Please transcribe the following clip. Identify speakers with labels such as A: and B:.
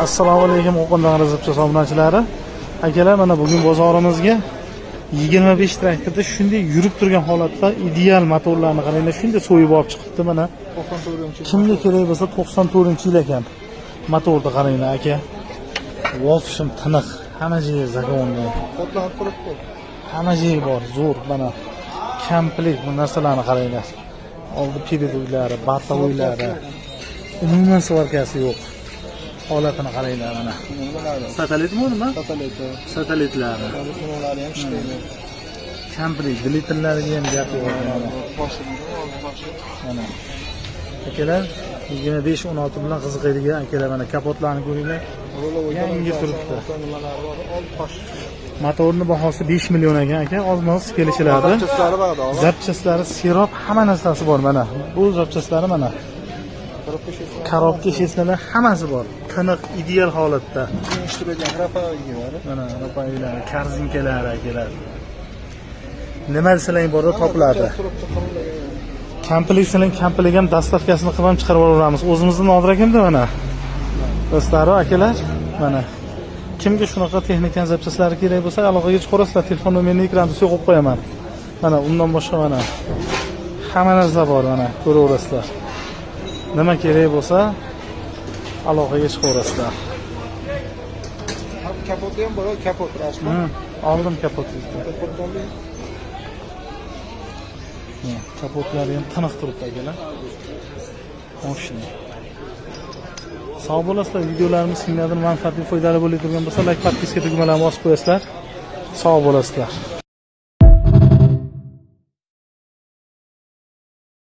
A: Assalomu alaykum o'qindan razibchi obunachilar. Akalar, mana bugun bozorimizga 25 traktorda shunday yurib turgan holatda ideal motorlarni qaranglar, shunday so'yib olib chiqibdi mana.
B: 94-yil.
A: Kimga kerak bo'lsa 94-yil ekan. Motorni qaranglar aka. Vofshim tiniq, hamma joyi zagonli.
B: Qotlanib turibdi.
A: Hamma joyi bor, zo'r mana. Komplet bu narsalarni qaranglar. Oldi pivot uylari, barta uylari. Umuman svarkasi yo'q. Holatini qaranglar mana. Satelitmi nima? Satelitlari.
B: Nimalari ham ishlaydi.
A: Komplet dilitrlariga ham gap yo'q mana. Mana. Akalar 25-16 bilan qiziqadigan akalar mana kapotlarni ko'ringlar. Yangi turibdi. Motorning bahosi 5 million ekan aka, oz-moz kelishiladi. Zapchaslari, sirop, hamma narsasi bor mana. Bu zapchaslari mana. Korobka sheslari hammasi bor. Tiniq, ideal holatda.
B: Ishtirgan rapaylari.
A: Mana rapaylari, karzinkalari akalar. Nima desalang borda topiladi. Komplet ham dastavkasini qilib ham chiqarib olamiz. O'zimizning Nodir akamda mana. Do'stlar, akalar, mana. Kimga shunaqa texnika zapchaslari kerak bo'lsa, aloqaga chiqarasizlar. Telefon nomerini ekranda qo'yib qo'yaman. Mana undan boshqa mana hamma narsa bor mana, ko'raverasizlar. Nima kerak bo'lsa, aloqaga chiqaverasizlar.
B: Kapoti ham bor, kapot rasmi.
A: Oldim kapotingizni. Kapotlari ham tiniq turibdi akalar. Moshina. Sog' bo'lasizlar, videolarimiz kimlardir manfaatli, foydali bo'lib turgan bo'lsa, like, podpiska tugmalarini bosib qo'yasizlar. Sog' bo'lasizlar.